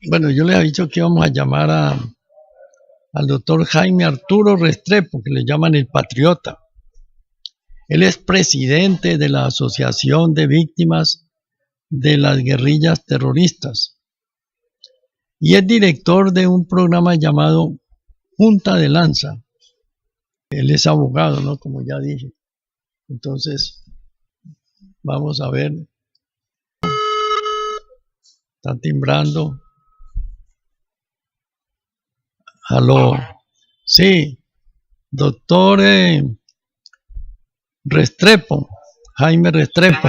Bueno, yo les he dicho que íbamos a llamar al doctor Jaime Arturo Restrepo, que le llaman el Patriota. Él es presidente de la Asociación de Víctimas de las Guerrillas Terroristas y es director de un programa llamado Punta de Lanza. Él es abogado, ¿no? Como ya dije. Entonces, vamos a ver. Está timbrando. Aló. Sí, doctor Restrepo, Jaime Restrepo.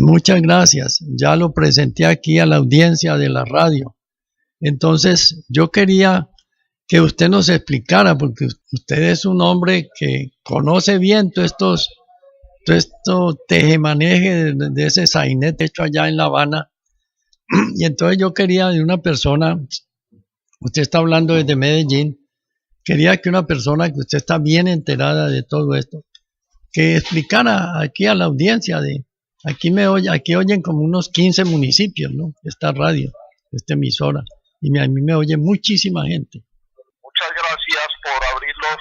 Muchas gracias. Ya lo presenté aquí a la audiencia de la radio. Entonces, yo quería que usted nos explicara, porque usted es un hombre que conoce bien todo esto tejemaneje de ese sainete hecho allá en La Habana. Y entonces yo quería de una persona, usted está hablando desde Medellín, quería que una persona que usted está bien enterada de todo esto, que explicara aquí a la audiencia aquí oyen como unos 15 municipios, ¿no? Esta radio, esta emisora, y a mí me oye muchísima gente. Muchas gracias por abrir los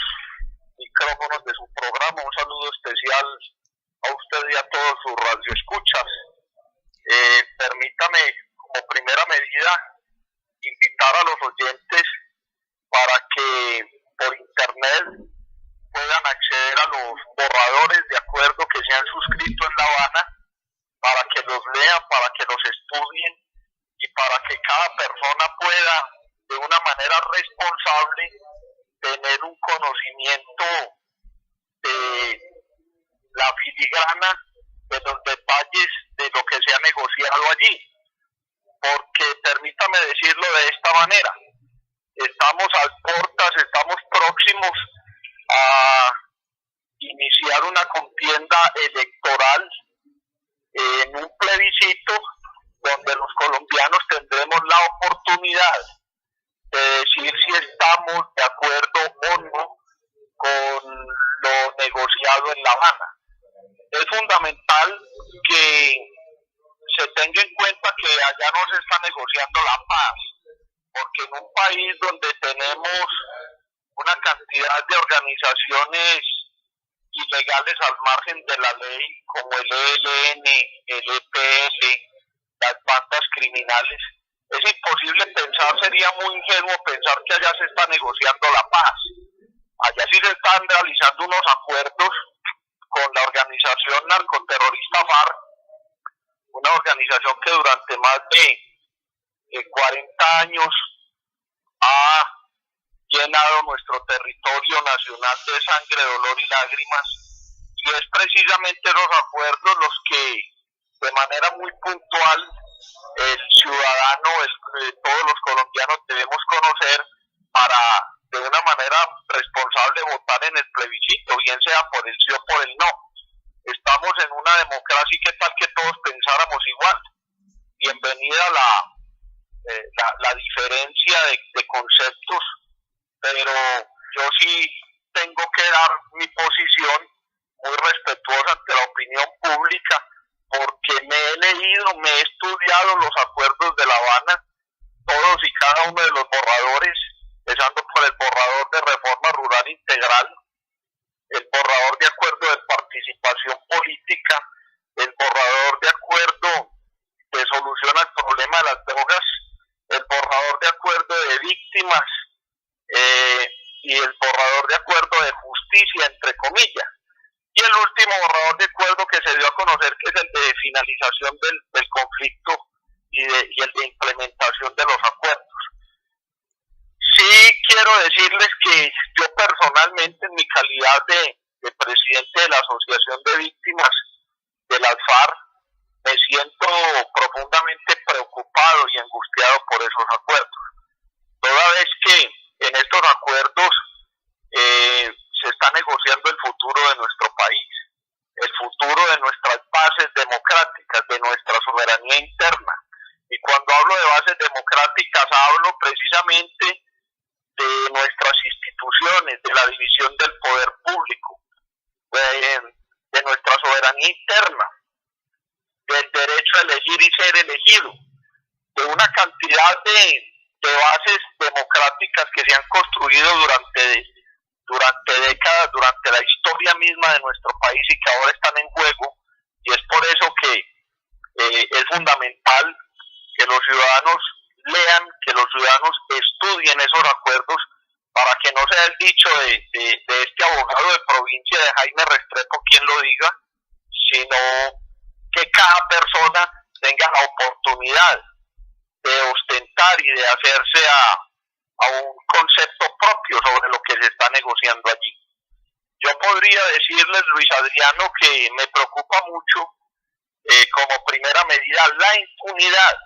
micrófonos de su programa. Un saludo especial a usted y a todos sus radioescuchas. Permítame, como primera medida, invitar a los oyentes para que por internet puedan acceder a los borradores de acuerdo que se han suscrito en La Habana, para que los lean, para que los estudien y para que cada persona pueda, de una manera responsable, tener un conocimiento de la filigrana, de los detalles de lo que se ha negociado allí. Porque permítame decirlo de esta manera, estamos a puertas, estamos próximos a iniciar una contienda electoral en un plebiscito donde los colombianos tendremos la oportunidad de decir si estamos de acuerdo o no con lo negociado en La Habana. Es fundamental que se tenga en cuenta que allá no se está negociando la paz, porque en un país donde tenemos una cantidad de organizaciones ilegales al margen de la ley, como el ELN, el EPL, las bandas criminales, es imposible pensar, sería muy ingenuo pensar que allá se está negociando la paz. Allá sí se están realizando unos acuerdos con la organización narcoterrorista FARC, una organización que durante más de 40 años ha llenado nuestro territorio nacional de sangre, dolor y lágrimas, y es precisamente los acuerdos los que de manera muy puntual el ciudadano, todos los colombianos debemos conocer para de una manera responsable votar en el plebiscito, bien sea por el sí o por el no. Estamos en una democracia y qué tal que todos pensáramos igual. Bienvenida la diferencia de conceptos, pero yo sí tengo que dar mi posición muy respetuosa ante la opinión pública, porque me he leído, me he estudiado los acuerdos de La Habana, todos y cada uno de los borradores, empezando por el borrador de reforma rural integral, el borrador de acuerdo de participación política, el borrador de acuerdo de solución al problema de las drogas, el borrador de acuerdo de víctimas y el borrador de acuerdo de justicia, entre comillas. Y el último borrador de acuerdo que se dio a conocer, que es el de finalización del conflicto y el de implementación de los acuerdos. Sí quiero decirles que yo personalmente, en mi calidad de presidente de la Asociación de Víctimas de las FARC, me siento profundamente preocupado y angustiado por esos acuerdos. Toda vez que en estos acuerdos se está negociando el futuro de nuestro país, el futuro de nuestras bases democráticas, de nuestra soberanía interna. Y cuando hablo de bases democráticas, hablo precisamente de nuestras instituciones, de la división del poder público, de nuestra soberanía interna. Yo del derecho a elegir y ser elegido, de una cantidad de bases democráticas que se han construido durante décadas, durante la historia misma de nuestro país y que ahora están en juego, y es por eso que es fundamental que los ciudadanos lean, que los ciudadanos estudien esos acuerdos para que no sea el dicho de este abogado de provincia, de Jaime Restrepo, quien lo diga, sino que cada persona tenga la oportunidad de ostentar y de hacerse a un concepto propio sobre lo que se está negociando allí. Yo podría decirles, Luis Adriano, que me preocupa mucho como primera medida la impunidad,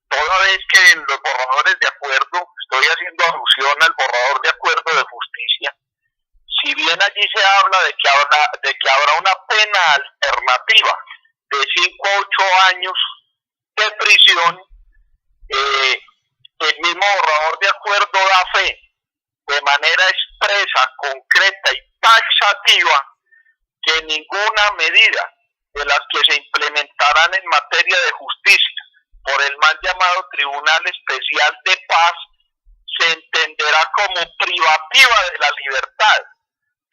toda vez que en los borradores de acuerdo, estoy haciendo alusión al borrador de acuerdo de justicia, si bien allí se habla de que habrá una pena alternativa de 5 a 8 años de prisión, el mismo borrador de acuerdo da fe de manera expresa, concreta y taxativa que ninguna medida de las que se implementarán en materia de justicia por el mal llamado Tribunal Especial de Paz se entenderá como privativa de la libertad.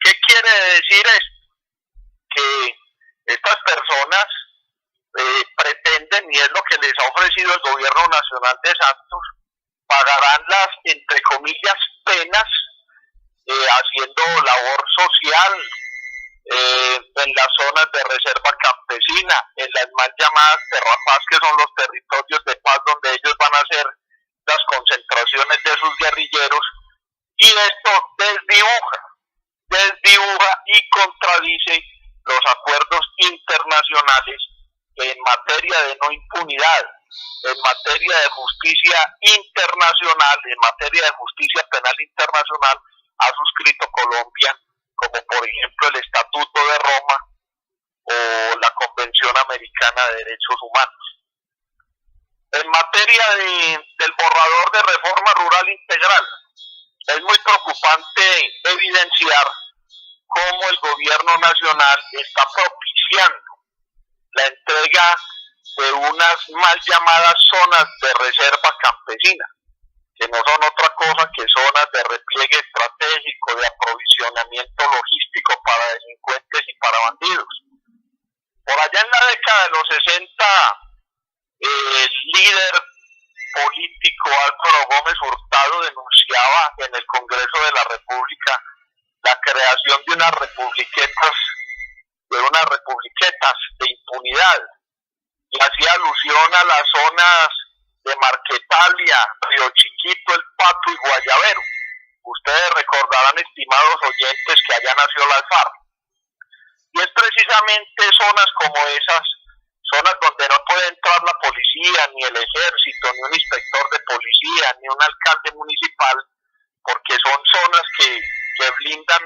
¿Qué quiere decir esto? Que estas personas pretenden, y es lo que les ha ofrecido el gobierno nacional de Santos, pagarán las, entre comillas, penas, haciendo labor social en las zonas de reserva campesina, en las mal llamadas terrapaz, que son los territorios de paz donde ellos van a hacer las concentraciones de sus guerrilleros, y esto desdibuja y contradice los acuerdos internacionales en materia de no impunidad, en materia de justicia internacional, en materia de justicia penal internacional, ha suscrito Colombia, como por ejemplo el Estatuto de Roma o la Convención Americana de Derechos Humanos. En materia del borrador de reforma rural integral, es muy preocupante evidenciar cómo el gobierno nacional está propiciando la entrega de unas mal llamadas zonas de reserva campesina, que no son otra cosa que zonas de repliegue estratégico, de aprovisionamiento logístico para delincuentes y para bandidos. Por allá en la década de los 60, el líder político Álvaro Gómez Hurtado denunciaba en el Congreso de la República la creación de unas republiquetas de impunidad, y hacía alusión a las zonas de Marquetalia, Río Chiquito, El Pato y Guayabero. Ustedes recordarán, estimados oyentes, que allá nació la FARC. Y es precisamente zonas como esas, zonas donde no puede entrar la policía, ni el ejército, ni un inspector de policía, ni un alcalde municipal, porque son zonas que blindan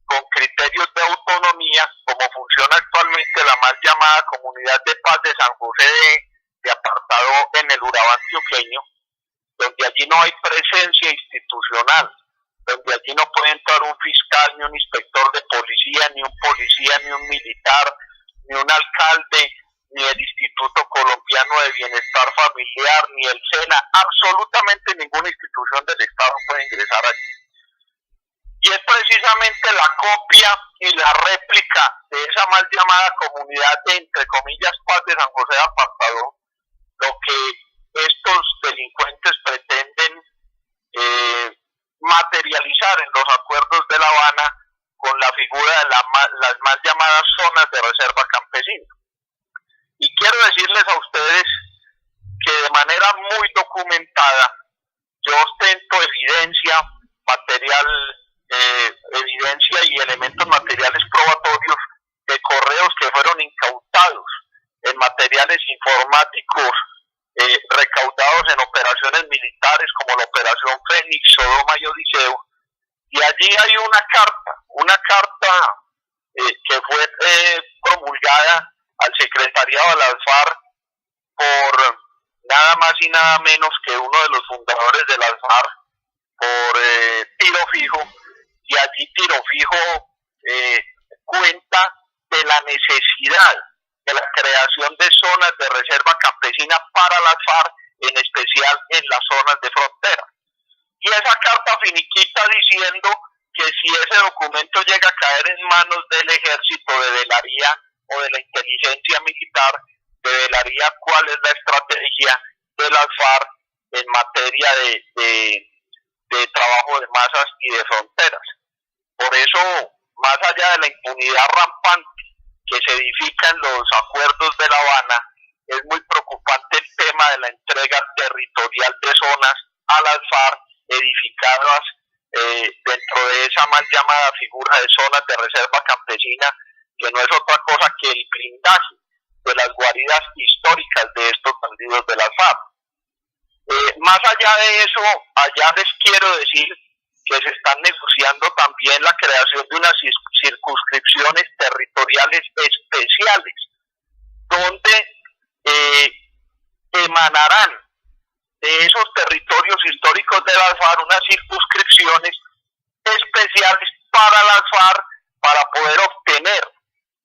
con criterios de autonomía, como funciona actualmente la mal llamada Comunidad de Paz de San José de Apartado en el Urabá antioqueño, donde allí no hay presencia institucional, donde allí no puede entrar un fiscal, ni un inspector de policía, ni un militar, ni un alcalde, ni el Instituto Colombiano de Bienestar Familiar, ni el SENA, absolutamente ninguna institución del Estado puede ingresar allí. Y es precisamente la copia y la réplica de esa mal llamada Comunidad de, entre comillas, Paz de San José de Apartado, lo que estos delincuentes pretenden materializar en los acuerdos de La Habana con la figura de las mal llamadas zonas de reserva campesina. Y quiero decirles a ustedes que de manera muy documentada yo ostento evidencia y elementos materiales probatorios de correos que fueron incautados en materiales informáticos recaudados en operaciones militares como la Operación Fénix, Sodoma y Odiseo, y allí hay una carta que fue promulgada al secretariado de las FARC por nada más y nada menos que uno de los fundadores de las FARC, por Tiro Fijo, y allí Tiro Fijo cuenta de la necesidad de la creación de zonas de reserva campesina para las FARC, en especial en las zonas de frontera. Y esa carta finiquita diciendo que si ese documento llega a caer en manos del ejército, develaría, o de la inteligencia militar, develaría cuál es la estrategia de las FARC en materia de trabajo de masas y de fronteras. Por eso, más allá de la impunidad rampante que se edifica en los acuerdos de La Habana, es muy preocupante el tema de la entrega territorial de zonas a las FARC edificadas dentro de esa mal llamada figura de zonas de reserva campesina, que no es otra cosa que el blindaje de las guaridas históricas de estos bandidos de las FARC. Más allá de eso, allá les quiero decir que se están negociando también la creación de unas circunscripciones territoriales especiales, donde emanarán de esos territorios históricos de las FARC unas circunscripciones especiales para las FARC para poder obtener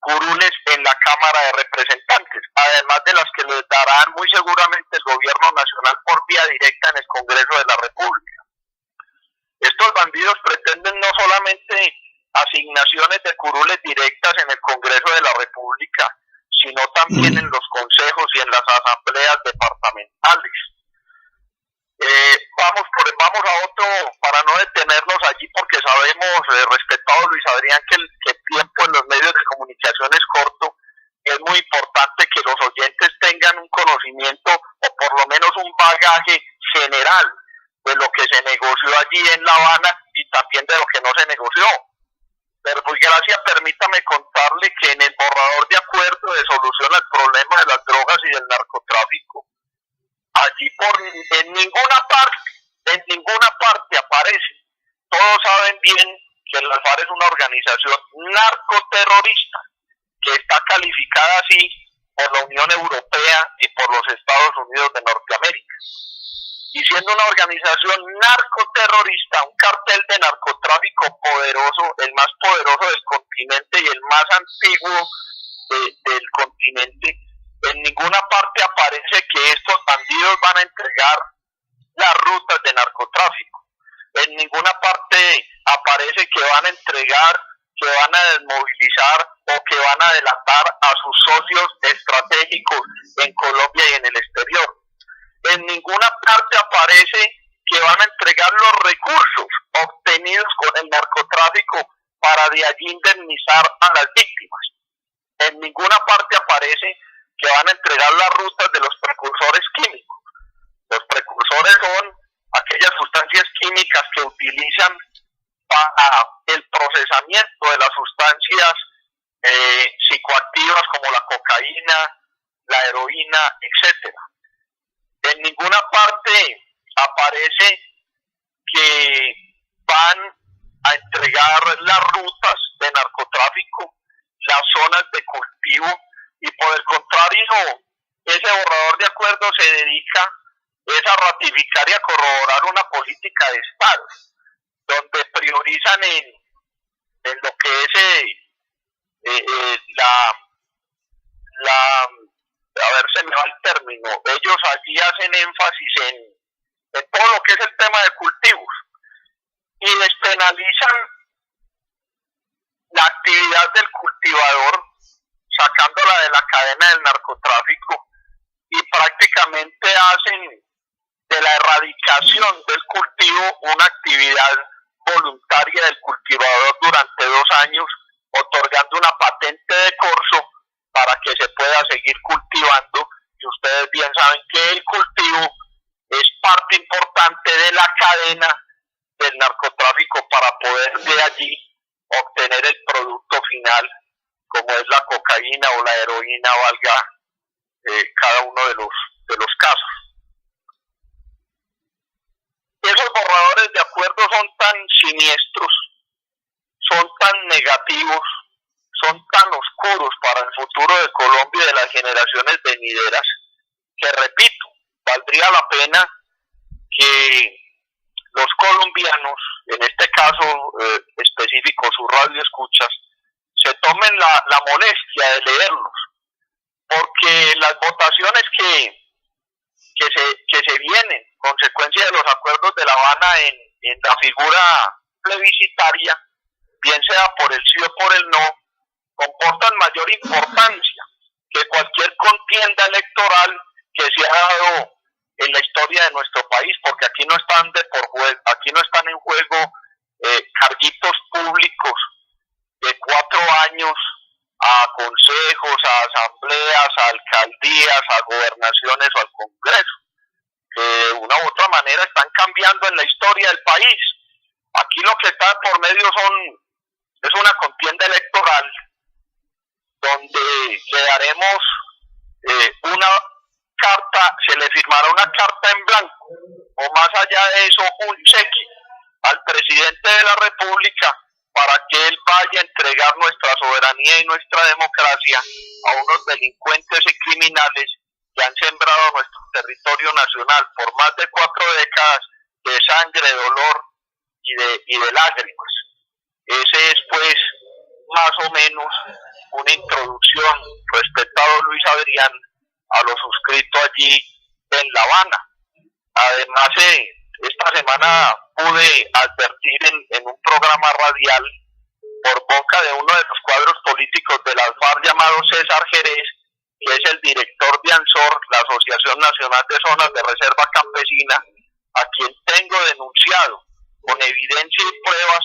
curules en la Cámara de Representantes, además de las que les darán muy seguramente el gobierno nacional por vía directa en el Congreso de la República. Estos bandidos pretenden no solamente asignaciones de curules directas en el Congreso de la República, sino también en los consejos y en las asambleas departamentales. Vamos a otro, para no detenernos allí, porque sabemos, respetado Luis Adrián, que el tiempo en los medios de comunicación es corto. Es muy importante que los oyentes tengan un conocimiento o por lo menos un bagaje general de lo que se negoció allí en La Habana y también de lo que no se negoció. Pero por gracia, permítame contarle que en el borrador de acuerdo de solución al problema de las drogas y del narcotráfico, allí en ninguna parte aparece. Todos saben bien que la FARC es una organización narcoterrorista que está calificada así por la Unión Europea y por los Estados Unidos de Norteamérica. Y siendo una organización narcoterrorista, un cartel de narcotráfico poderoso, el más poderoso del continente y el más antiguo del continente, en ninguna parte aparece que estos bandidos van a entregar las rutas de narcotráfico. En ninguna parte aparece que van a entregar, que van a desmovilizar o que van a delatar a sus socios estratégicos en Colombia y en el exterior. En ninguna parte aparece que van a entregar los recursos obtenidos con el narcotráfico para de allí indemnizar a las víctimas. En ninguna parte aparece que van a entregar las rutas de los precursores químicos. Los precursores son aquellas sustancias químicas que utilizan para el procesamiento de las sustancias psicoactivas como la cocaína, la heroína, etcétera. En ninguna parte aparece que van a entregar las rutas de narcotráfico, las zonas de cultivo, y por el contrario, ese borrador de acuerdo se dedica a ratificar y a corroborar una política de Estado, donde priorizan en lo que es a ver, se me va el término, ellos allí hacen énfasis en todo lo que es el tema de cultivos y despenalizan la actividad del cultivador, sacándola de la cadena del narcotráfico, y prácticamente hacen de la erradicación del cultivo una actividad voluntaria del cultivador durante 2 años, otorgando una patente de corso para que se pueda seguir cultivando. Y ustedes bien saben que el cultivo es parte importante de la cadena del narcotráfico para poder de allí obtener el producto final, como es la cocaína o la heroína, valga cada uno de los casos. Esos borradores de acuerdo son tan siniestros, son tan negativos, son tan oscuros para el futuro de Colombia y de las generaciones venideras, que repito, valdría la pena que los colombianos, en este caso específico sus radioescuchas, se tomen la molestia de leerlos, porque las votaciones que se vienen, consecuencia de los acuerdos de La Habana en la figura plebiscitaria, bien sea por el sí o por el no, comportan mayor importancia que cualquier contienda electoral que se ha dado en la historia de nuestro país, porque aquí no están aquí no están en juego carguitos públicos de 4 años a consejos, a asambleas, a alcaldías, a gobernaciones o al Congreso, que de una u otra manera están cambiando en la historia del país. Aquí lo que está por medio es una contienda electoral donde le daremos una carta, se le firmará una carta en blanco, o más allá de eso, un cheque al presidente de la República para que él vaya a entregar nuestra soberanía y nuestra democracia a unos delincuentes y criminales que han sembrado nuestro territorio nacional por más de 4 décadas de sangre, dolor y de lágrimas. Ese es, pues, más o menos una introducción, respetado Luis Adrián, a lo suscrito allí en La Habana. Además, esta semana pude advertir en un programa radial por boca de uno de los cuadros políticos de las FARC llamado César Jerez, que es el director de ANSOR, la Asociación Nacional de Zonas de Reserva Campesina, a quien tengo denunciado con evidencia y pruebas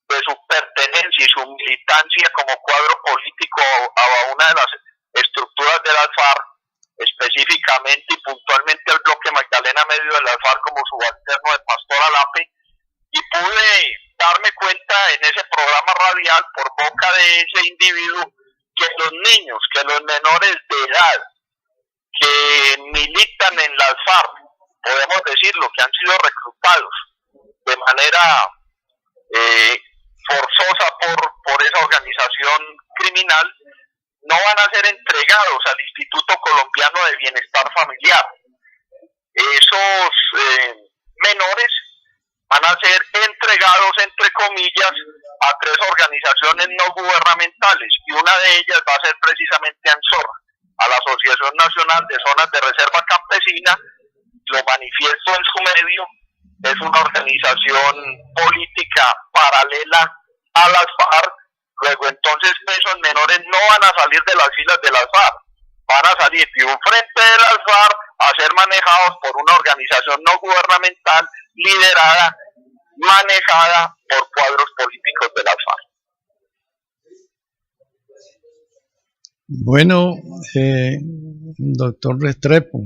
de su pertenencia y su militancia como cuadro político a una de las estructuras de las FARC, específicamente y puntualmente el bloque Magdalena Medio de las FARC como subalterno de Pastor Alape, y pude darme cuenta en ese programa radial por boca de ese individuo que los niños, que los menores de edad que militan en las FARC, podemos decirlo, que han sido reclutados de manera forzosa por esa organización criminal, no van a ser entregados al Instituto Colombiano de Bienestar Familiar. Esos menores van a ser entregados, entre comillas, a 3 organizaciones no gubernamentales, y una de ellas va a ser precisamente ANSOR, a la Asociación Nacional de Zonas de Reserva Campesina. Lo manifiesto en su medio, es una organización política paralela a las FARC. Luego entonces esos menores no van a salir de las filas de las FARC, van a salir de un frente de las FARC a ser manejados por una organización no gubernamental liderada, manejada por cuadros políticos de las FARC. Bueno, doctor Restrepo,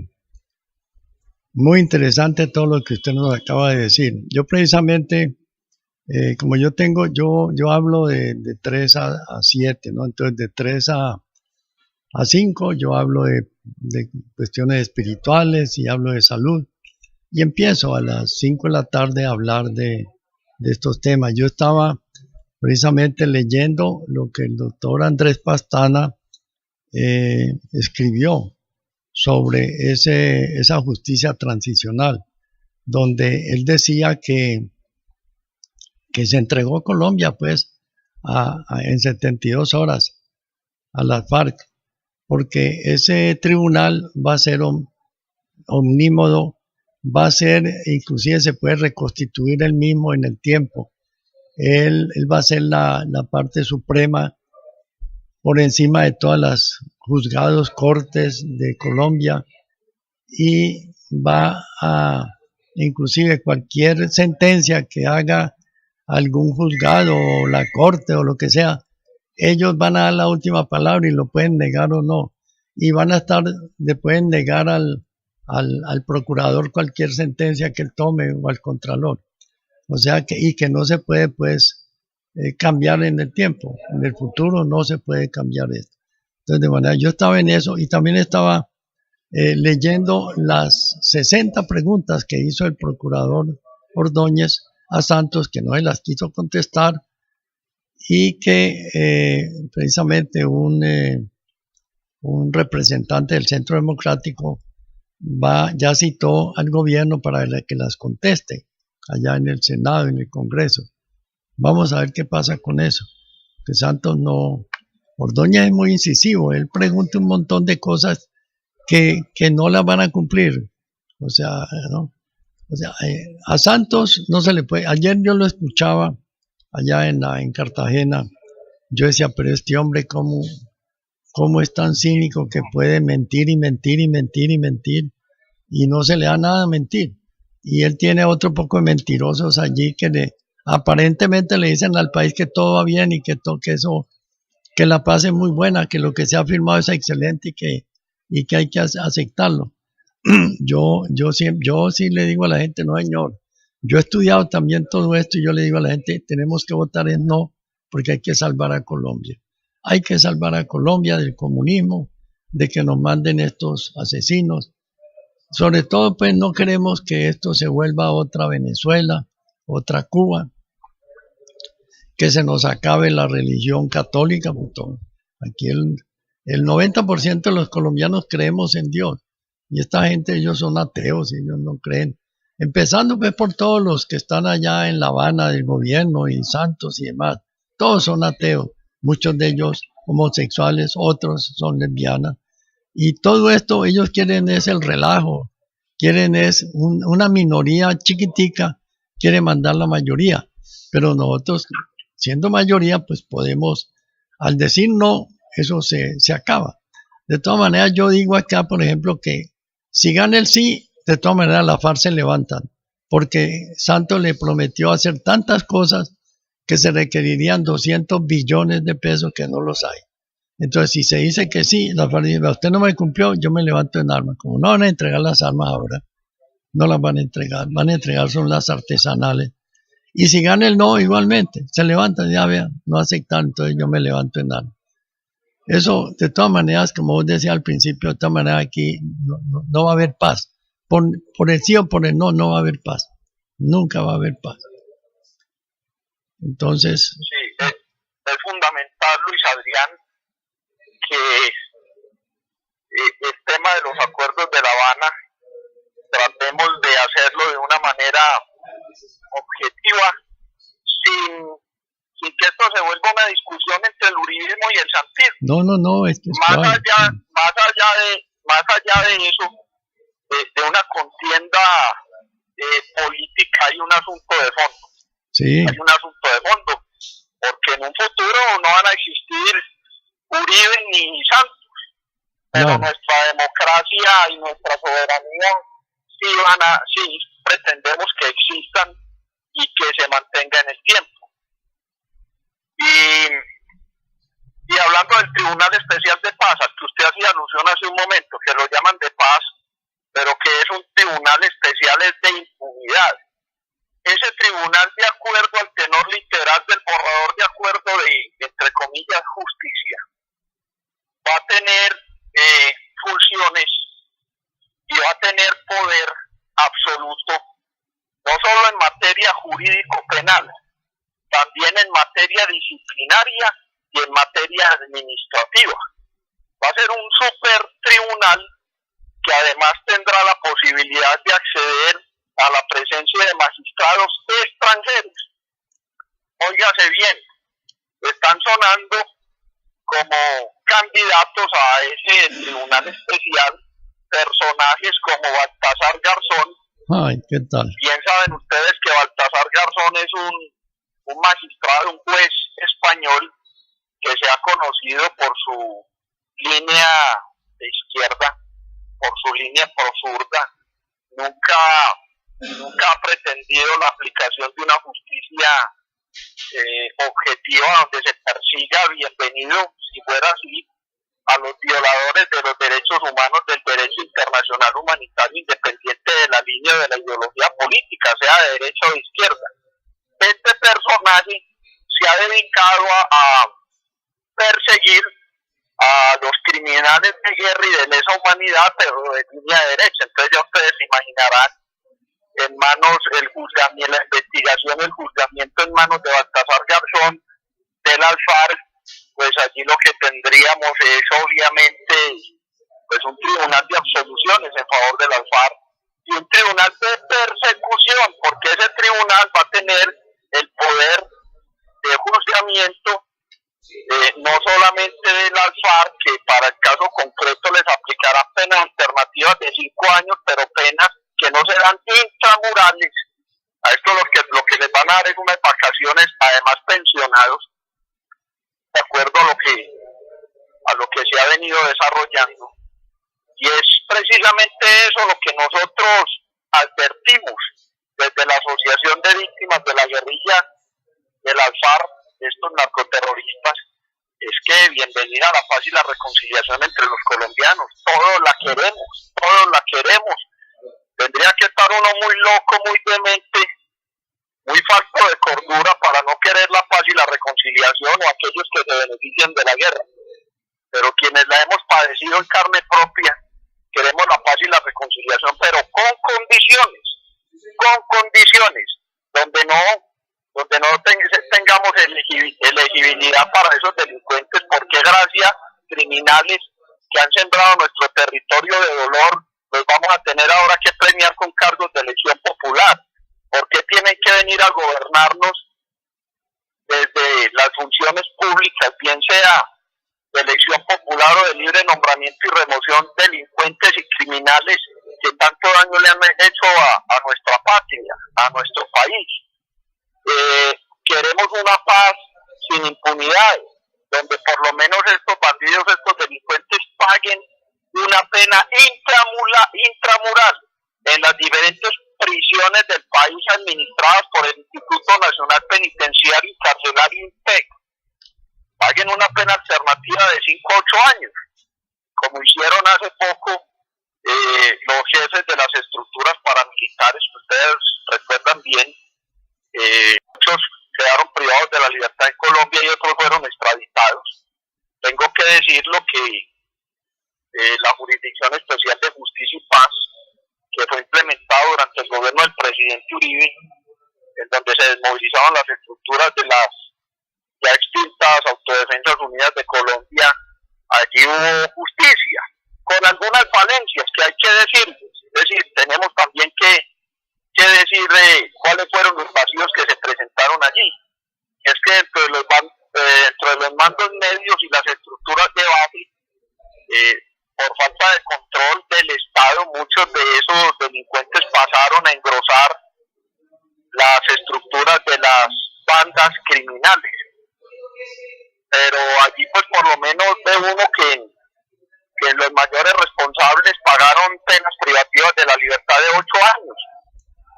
muy interesante todo lo que usted nos acaba de decir. Yo precisamente, como yo hablo de 3 a 7, ¿no? Entonces de 3 a 5 yo hablo de cuestiones espirituales y hablo de salud. Y empiezo a las 5 de la tarde a hablar de estos temas. Yo estaba precisamente leyendo lo que el doctor Andrés Pastrana escribió sobre esa justicia transicional, donde él decía que se entregó Colombia pues en 72 horas a las FARC, porque ese tribunal va a ser omnímodo, va a ser, inclusive se puede reconstituir él mismo en el tiempo. Él va a ser la parte suprema por encima de todas las juzgados, cortes de Colombia, y va a, inclusive cualquier sentencia que haga algún juzgado o la corte o lo que sea, ellos van a dar la última palabra y lo pueden negar o no, y le pueden negar al procurador cualquier sentencia que él tome o al contralor. O sea que no se puede pues cambiar en el tiempo, en el futuro no se puede cambiar esto. Entonces de manera, yo estaba en eso y también estaba leyendo las 60 preguntas que hizo el procurador Ordóñez a Santos, que no se las quiso contestar, y que precisamente un representante del Centro Democrático ya citó al gobierno para que las conteste allá en el Senado, en el Congreso. Vamos a ver qué pasa con eso, que Santos no Ordóñez es muy incisivo, él pregunta un montón de cosas que no las van a cumplir. O sea, ¿no? O sea, a Santos no se le puede. Ayer yo lo escuchaba allá en Cartagena. Yo decía, pero este hombre, ¿cómo es tan cínico que puede mentir y mentir y mentir y mentir? Y no se le da nada a mentir. Y él tiene otro poco de mentirosos allí que aparentemente le dicen al país que todo va bien y que la paz es muy buena, que lo que se ha firmado es excelente y que hay que aceptarlo. Yo sí le digo a la gente, no señor, yo he estudiado también todo esto y yo le digo a la gente, tenemos que votar en no, porque hay que salvar a Colombia. Hay que salvar a Colombia del comunismo, de que nos manden estos asesinos. Sobre todo, pues no queremos que esto se vuelva otra Venezuela, otra Cuba, que se nos acabe la religión católica. Aquí el 90% de los colombianos creemos en Dios. Y esta gente, ellos son ateos, ellos no creen. Empezando pues por todos los que están allá en La Habana del gobierno y Santos y demás. Todos son ateos. Muchos de ellos homosexuales, otros son lesbianas. Y todo esto ellos quieren es el relajo. Quieren es una minoría chiquitica, quiere mandar la mayoría. Pero nosotros, siendo mayoría, pues podemos, al decir no, eso se acaba. De todas maneras, yo digo acá, por ejemplo, que si gana el sí, de todas maneras la FARC se levantan, porque Santos le prometió hacer tantas cosas que se requerirían 200 billones de pesos que no los hay. Entonces, si se dice que sí, la FARC dice, usted no me cumplió, yo me levanto en armas. Como no van a entregar las armas ahora, no las van a entregar son las artesanales. Y si gana el no, igualmente, se levantan, ya vean, no aceptan, entonces yo me levanto en armas. Eso, de todas maneras, como vos decías al principio, de todas maneras aquí no va a haber paz. Por el sí o por el no va a haber paz. Nunca va a haber paz. Entonces... Sí, es fundamental, Luis Adrián, que el tema de los acuerdos de La Habana tratemos de hacerlo de una manera objetiva, sin que esto se vuelva una discusión entre el uribismo y el santismo. No, es que más allá de eso, de una contienda política, hay un asunto de fondo. Sí. Hay un asunto de fondo, porque en un futuro no van a existir Uribe ni Santos, pero nuestra democracia y nuestra soberanía sí pretendemos que existan y que se mantenga en el tiempo. Y hablando del Tribunal Especial de Paz, al que usted hacía alusión hace un momento, que lo llaman de paz, pero que es un tribunal especial es de impunidad. Ese tribunal, de acuerdo al tenor literal del borrador de acuerdo de, entre comillas, justicia, va a tener funciones y va a tener poder absoluto, no solo en materia jurídico-penal, también en materia disciplinaria y en materia administrativa. Va a ser un super tribunal que además tendrá la posibilidad de acceder a la presencia de magistrados extranjeros. Óigase bien, están sonando como candidatos a ese tribunal especial personajes como Baltasar Garzón. Ay, ¿qué tal? Bien saben ustedes que Baltasar Garzón es un magistrado, un juez español que se ha conocido por su línea de izquierda, por su línea profunda. Nunca ha pretendido la aplicación de una justicia objetiva donde se persiga, bienvenido, si fuera así, a los violadores de los derechos humanos, del derecho internacional humanitario, independiente de la línea de la ideología política, sea de derecha o de izquierda. Este personaje se ha dedicado a perseguir a los criminales de guerra y de lesa humanidad, pero de línea derecha. Entonces ya ustedes se imaginarán en manos el juzgamiento, la investigación, el juzgamiento en manos de Baltasar Garzón, del Alfar, pues allí lo que tendríamos es obviamente pues un tribunal de absoluciones en favor del Alfar y un tribunal de persecución, porque ese tribunal va a tener el poder de juzgamiento no solamente de las FARC, que para el caso concreto les aplicarán penas alternativas de 5 años, pero penas que no serán intramurales. A esto lo que les van a dar es unas vacaciones, además pensionados, de acuerdo a lo que se ha venido desarrollando. Y es precisamente eso lo que nosotros advertimos desde la Asociación de Víctimas de la Guerrilla de las FARC, estos narcoterroristas, es que bienvenida a la paz y la reconciliación entre los colombianos. Todos la queremos. Tendría que estar uno muy loco, muy demente, muy falto de cordura para no querer la paz y la reconciliación, o aquellos que se benefician de la guerra. Pero quienes la hemos padecido en carne propia, queremos la paz y la reconciliación, pero con condiciones, donde no tengamos elegibilidad para esos delincuentes, porque gracias criminales que han sembrado nuestro territorio de dolor, los vamos a tener ahora que premiar con cargos de elección popular. ¿Por qué tienen que venir a gobernarnos desde las funciones públicas, bien sea de elección popular o de libre nombramiento y remoción, delincuentes y criminales que tanto daño le han hecho a nuestra patria, a nuestro país? Queremos una paz sin impunidad, donde por lo menos estos bandidos, estos delincuentes paguen una pena intramural en las diferentes prisiones del país administradas por el Instituto Nacional Penitenciario y Carcelario INPEC. Paguen una pena alternativa de 5 a 8 años, como hicieron hace poco los jefes de las estructuras paramilitares, que ustedes recuerdan bien. Muchos quedaron privados de la libertad en Colombia y otros fueron extraditados. Tengo que decirlo que la Jurisdicción Especial de Justicia y Paz, que fue implementado durante el gobierno del presidente Uribe, en donde se desmovilizaban las estructuras de las ya extintas Autodefensas Unidas de Colombia, allí hubo justicia, con algunas falencias que hay que decir. Es decir, tenemos también que decir cuáles fueron los vacíos que se presentaron allí. Es que dentro de los mandos medios y las estructuras de base, por falta de control del Estado, muchos de esos delincuentes pasaron a engrosar las estructuras de las bandas criminales. Pero allí pues por lo menos ve uno que los mayores responsables pagaron penas privativas de la libertad de 8 años.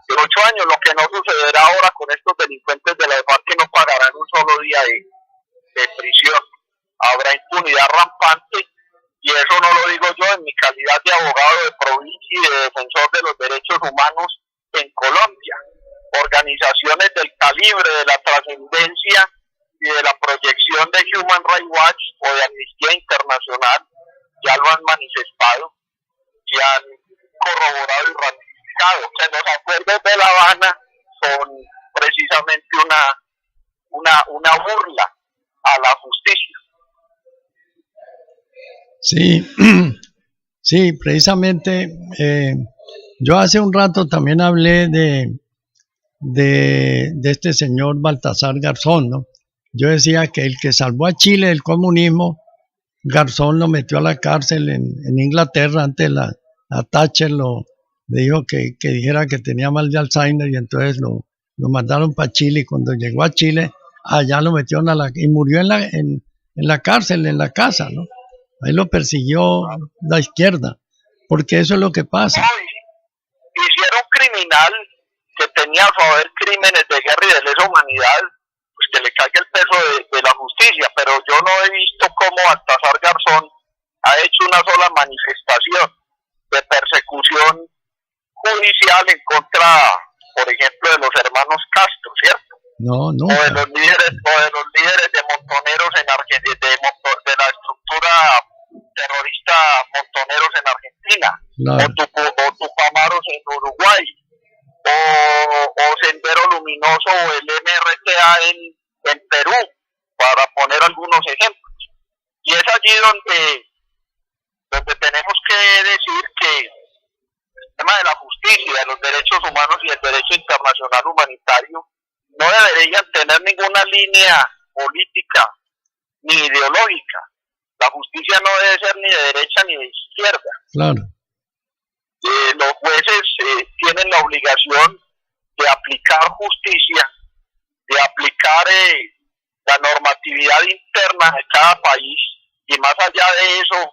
De 8 años, lo que no sucederá ahora con estos delincuentes de la FARC, que no pagarán un solo día de prisión. Habrá impunidad rampante, y eso no lo digo yo en mi calidad de abogado de provincia y de defensor de los derechos humanos en Colombia. Organizaciones del calibre, de la trascendencia y de la proyección de Human Rights Watch o de Amnistía Internacional ya lo han manifestado y han corroborado y ratificado. Que los acuerdos de La Habana son precisamente una burla a la justicia. Sí, sí, precisamente yo hace un rato también hablé de este señor Baltasar Garzón, ¿no? Yo decía que el que salvó a Chile del comunismo, Garzón lo metió a la cárcel en Inglaterra. Antes la Thatcher le dijo que dijera que tenía mal de Alzheimer, y entonces lo mandaron para Chile, y cuando llegó a Chile, allá lo metieron y murió en la cárcel, en la casa, ¿no? Ahí lo persiguió la izquierda, porque eso es lo que pasa. Hicieron criminal que tenía a su haber crímenes de guerra y de lesa humanidad, pues que le caiga el peso de la justicia, pero yo no he visto cómo Baltasar Garzón ha hecho una sola manifestación de persecución judicial en contra, por ejemplo, de los hermanos Castro, ¿cierto? No, no. O de los líderes de montoneros en Argentina, de la estructura terrorista Montoneros en Argentina, claro. o Tupamaros en Uruguay, o Sendero Luminoso o el MRTA en Perú, para poner algunos ejemplos. Y es allí donde tenemos que decir que el tema de la justicia, de los derechos humanos y el derecho internacional humanitario no deberían tener ninguna línea política ni ideológica. La justicia no debe ser ni de derecha ni de izquierda. Claro. Los jueces tienen la obligación de aplicar justicia, de aplicar la normatividad interna de cada país, y más allá de eso,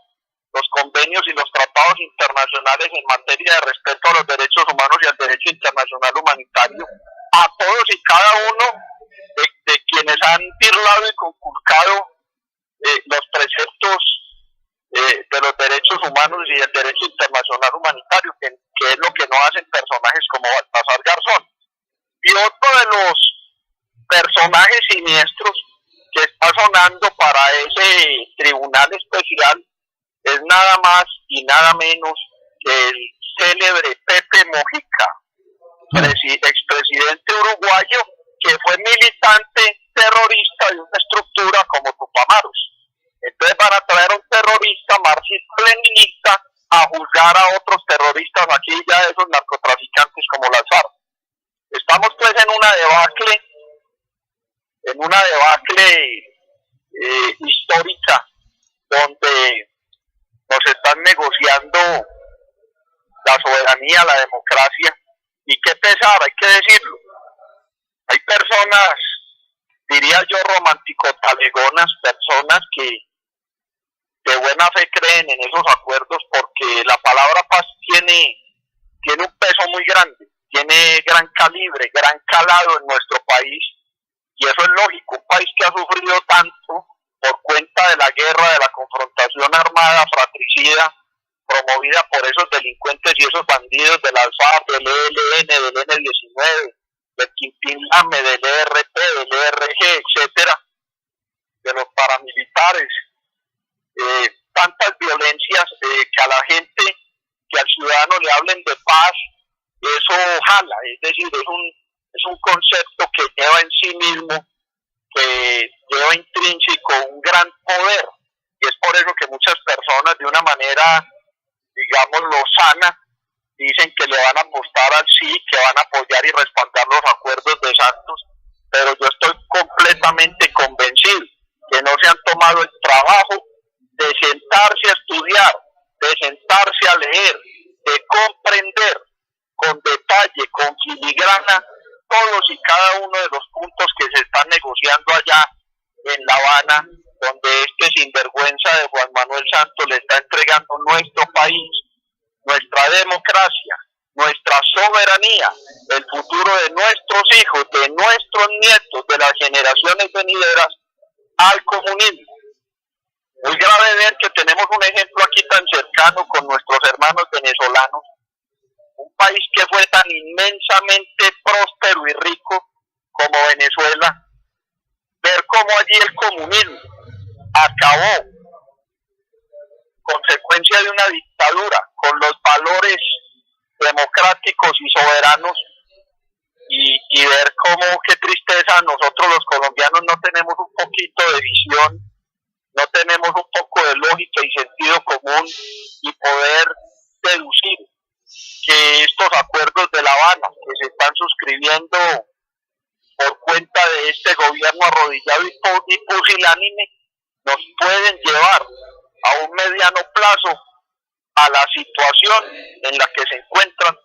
los convenios y los tratados internacionales en materia de respeto a los derechos humanos y al derecho internacional humanitario, a todos y cada uno de quienes han birlado y conculcado los preceptos de los derechos humanos y del derecho internacional humanitario, que es lo que no hacen personajes como Baltasar Garzón. Y otro de los personajes siniestros que está sonando para ese tribunal especial es nada más y nada menos que el célebre Pepe Mojica, expresidente uruguayo, que fue militante terrorista de una estructura como Tupamaros. Entonces van a traer a un terrorista marxista-leninista a juzgar a otros terroristas aquí ya de esos narcotraficantes como las FARC. Estamos pues en una debacle histórica donde nos están negociando la soberanía, la democracia, y qué pesar, hay que decirlo. Hay personas, diría yo, romántico-talegonas, personas que de buena fe creen en esos acuerdos porque la palabra paz tiene un peso muy grande, tiene gran calibre, gran calado en nuestro país, y eso es lógico. Un país que ha sufrido tanto por cuenta de la guerra, de la confrontación armada fratricida promovida por esos delincuentes y esos bandidos del FARC, del ELN, del N-19, del Quintín Lame, del ERP, del ERG, etcétera, de los paramilitares, tantas violencias, que a la gente, que al ciudadano le hablen de paz, eso jala, es decir, es un concepto que lleva en sí mismo, que lleva intrínseco un gran poder, y es por eso que muchas personas de una manera, digámoslo, sana, dicen que le van a apostar al sí, que van a apoyar y respaldar los acuerdos de Santos, pero yo estoy completamente convencido que no se han tomado el trabajo de sentarse a estudiar, de sentarse a leer, de comprender con detalle, con filigrana, todos y cada uno de los puntos que se están negociando allá en La Habana, donde este sinvergüenza de Juan Manuel Santos le está entregando nuestro país, nuestra democracia, nuestra soberanía, el futuro de nuestros hijos, de nuestros nietos, de las generaciones venideras, al comunismo. Muy grave ver que tenemos un ejemplo aquí tan cercano con nuestros hermanos venezolanos, un país que fue tan inmensamente próspero y rico como Venezuela, ver cómo allí el comunismo acabó, consecuencia de una dictadura, con los valores democráticos y soberanos, y ver cómo, qué tristeza, nosotros los colombianos no tenemos un poquito de visión, no tenemos un poco de lógica y sentido común, y poder deducir que estos acuerdos de La Habana que se están suscribiendo por cuenta de este gobierno arrodillado y pusilánime nos pueden llevar a un mediano plazo a la situación en la que se encuentran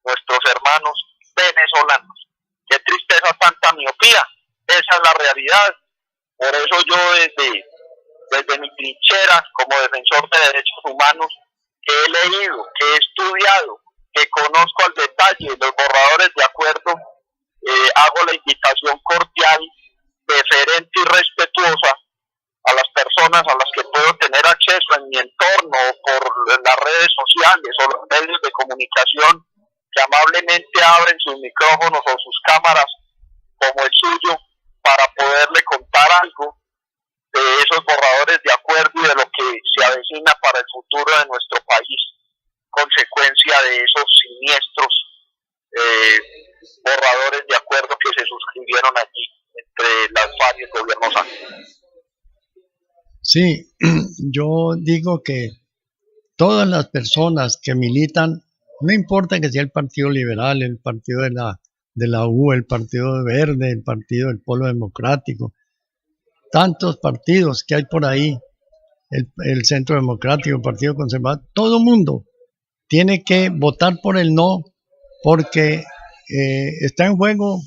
nuestros hermanos venezolanos. Qué tristeza tanta miopía, esa es la realidad. Por eso yo desde mi trinchera como defensor de derechos humanos, que he leído, que he estudiado, que conozco al detalle los borradores de acuerdo, hago la invitación cordial, deferente y respetuosa a las personas a las que puedo tener acceso en mi entorno, por las redes sociales o los medios de comunicación, que amablemente abren sus micrófonos o sus cámaras como el suyo para poderle contar algo de esos borradores de acuerdo y de lo que se avecina para el futuro de nuestro país, consecuencia de esos siniestros borradores de acuerdo que se suscribieron allí entre las FARC y el gobierno Santos. Sí, yo digo que todas las personas que militan, no importa que sea el Partido Liberal, el Partido de la U, el Partido Verde, el Partido del Polo Democrático, tantos partidos que hay por ahí, el Centro Democrático, el Partido Conservador, todo el mundo tiene que votar por el no, porque está en juego,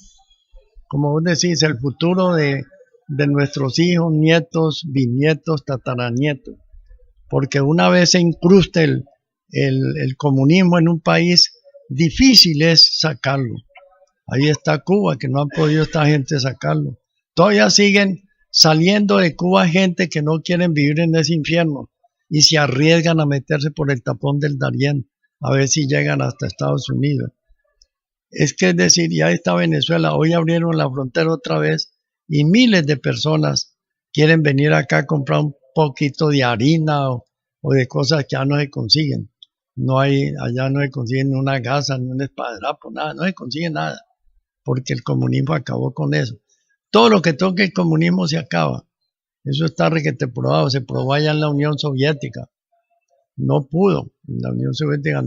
como vos decís, el futuro de nuestros hijos, nietos, bisnietos, tataranietos, porque una vez se incruste el comunismo en un país, difícil es sacarlo. Ahí está Cuba, que no han podido esta gente sacarlo. Todavía siguen saliendo de Cuba gente que no quieren vivir en ese infierno y se arriesgan a meterse por el tapón del Darién a ver si llegan hasta Estados Unidos. Es decir, ya está Venezuela, hoy abrieron la frontera otra vez y miles de personas quieren venir acá a comprar un poquito de harina o de cosas que ya no se consiguen. Allá no se consiguen ni una gasa, ni un espadrapo, nada, no se consigue nada, porque el comunismo acabó con eso. Todo lo que toque el comunismo se acaba. Eso está requete probado, se probó allá en la Unión Soviética. No pudo. La Unión Soviética,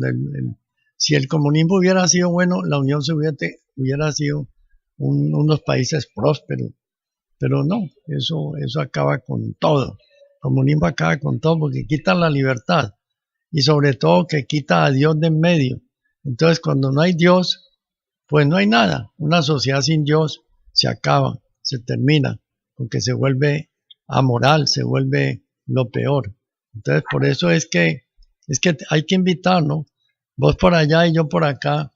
si el comunismo hubiera sido bueno, la Unión Soviética hubiera sido unos países prósperos. Pero no, eso acaba con todo. El comunismo acaba con todo porque quita la libertad y sobre todo que quita a Dios de en medio. Entonces, cuando no hay Dios, pues no hay nada. Una sociedad sin Dios se acaba, se termina, porque se vuelve amoral, se vuelve lo peor. Entonces, por eso es que hay que invitar, ¿no? Vos por allá y yo por acá,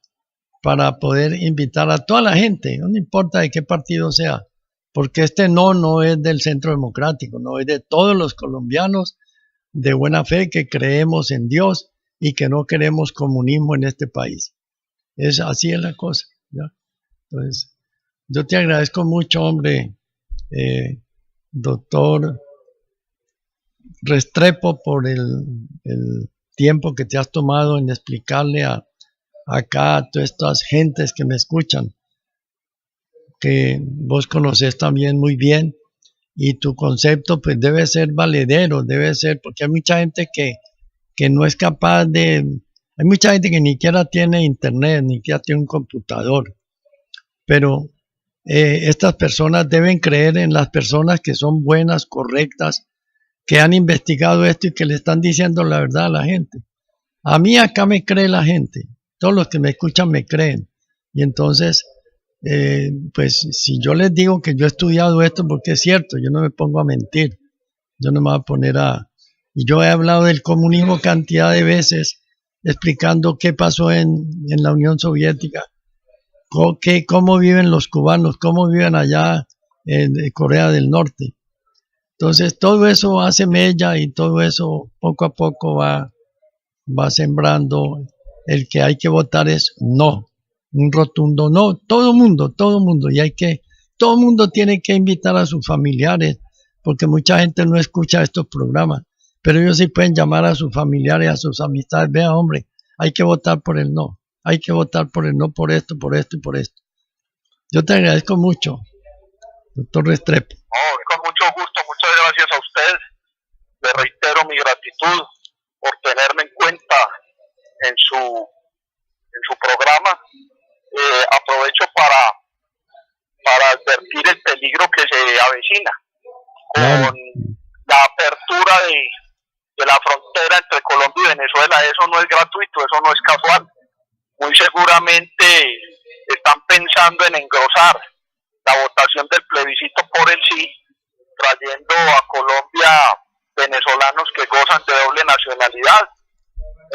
para poder invitar a toda la gente, no importa de qué partido sea, porque no es del Centro Democrático, no es de todos los colombianos de buena fe que creemos en Dios y que no queremos comunismo en este país. Así es la cosa, ¿ya? Entonces, yo te agradezco mucho, hombre, doctor Restrepo, por el tiempo que te has tomado en explicarle acá a todas estas gentes que me escuchan, que vos conocés también muy bien, y tu concepto pues debe ser valedero, debe ser, porque hay mucha gente que no es capaz hay mucha gente que ni siquiera tiene internet, ni siquiera tiene un computador, pero estas personas deben creer en las personas que son buenas, correctas, que han investigado esto y que le están diciendo la verdad a la gente. A mí acá me cree la gente, todos los que me escuchan me creen, y entonces pues si yo les digo que yo he estudiado esto, porque es cierto, yo no me pongo a mentir, yo no me voy a poner y yo he hablado del comunismo cantidad de veces, explicando qué pasó en la Unión Soviética, cómo viven los cubanos, cómo viven allá en Corea del Norte. Entonces todo eso hace mella y todo eso poco a poco va sembrando. El que hay que votar es no, un rotundo no, todo mundo, y todo el mundo tiene que invitar a sus familiares, porque mucha gente no escucha estos programas, pero ellos sí pueden llamar a sus familiares, a sus amistades. Vea, hombre, hay que votar por el no, hay que votar por el no, por esto y por esto. Yo te agradezco mucho, doctor Restrepo. Con mucho gusto, muchas gracias a usted. Le reitero mi gratitud por tenerme en cuenta en su programa. Aprovecho para advertir el peligro que se avecina con la apertura de la frontera entre Colombia y Venezuela. Eso no es gratuito, eso no es casual. Muy seguramente están pensando en engrosar la votación del plebiscito por el sí, trayendo a Colombia venezolanos que gozan de doble nacionalidad,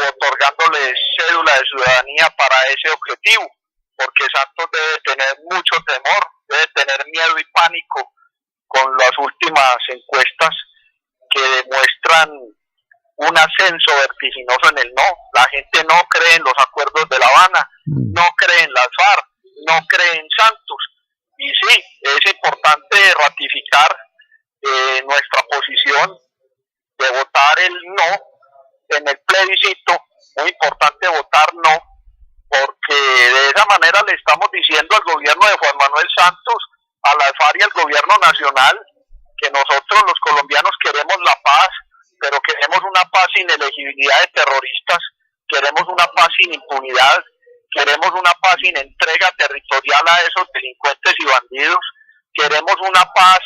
otorgándoles cédula de ciudadanía para ese objetivo, porque Santos debe tener mucho temor, debe tener miedo y pánico con las últimas encuestas que demuestran un ascenso vertiginoso en el no. La gente no cree en los acuerdos de La Habana, no cree en las FARC, no cree en Santos. Y sí, es importante ratificar nuestra posición de votar el no en el plebiscito. Muy importante votar no, porque de esa manera le estamos diciendo al gobierno de Juan Manuel Santos, a la FARC y al gobierno nacional, que nosotros los colombianos queremos la paz, pero queremos una paz sin elegibilidad de terroristas, queremos una paz sin impunidad, queremos una paz sin entrega territorial a esos delincuentes y bandidos, queremos una paz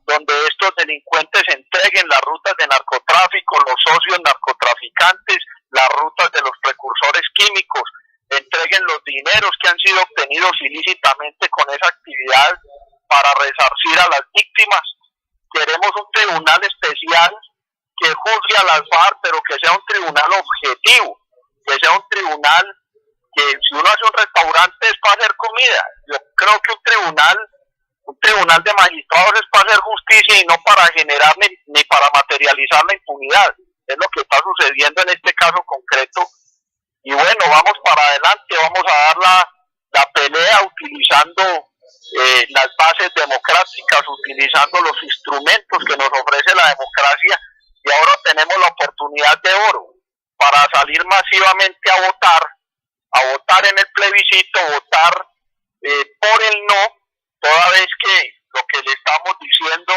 donde estos delincuentes entreguen las rutas de narcotráfico, los socios narcotraficantes, las rutas de los precursores químicos, entreguen los dineros que han sido obtenidos ilícitamente con esa actividad para resarcir a las víctimas. Queremos un tribunal especial que juzgue a las FARC, pero que sea un tribunal objetivo, que sea un tribunal que si uno hace un restaurante es para hacer comida. Yo creo que un tribunal de magistrados es para hacer justicia y no para generar ni para materializar la impunidad. Es lo que está sucediendo en este caso concreto. Y bueno, vamos para adelante, vamos a dar la pelea utilizando las bases democráticas, utilizando los instrumentos que nos ofrece la democracia, y ahora tenemos la oportunidad de oro para salir masivamente a votar en el plebiscito, votar por el no, toda vez que lo que le estamos diciendo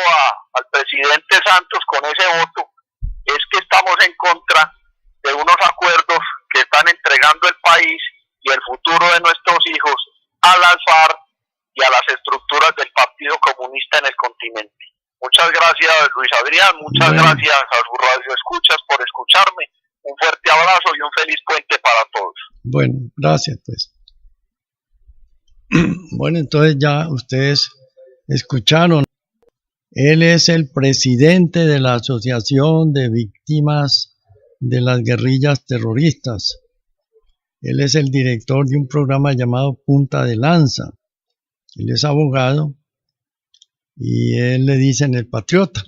al presidente Santos con ese voto es que estamos en contra de unos acuerdos que están entregando el país y el futuro de nuestros hijos a las FARC y a las estructuras del Partido Comunista en el continente. Muchas gracias, Luis Adrián, muchas gracias a sus radioescuchas por escucharme. Un fuerte abrazo y un feliz puente para todos. Bueno, gracias pues. Bueno, entonces ya ustedes escucharon. Él es el presidente de la Asociación de Víctimas de las Guerrillas Terroristas. Él es el director de un programa llamado Punta de Lanza. Él es abogado y él le dicen el patriota.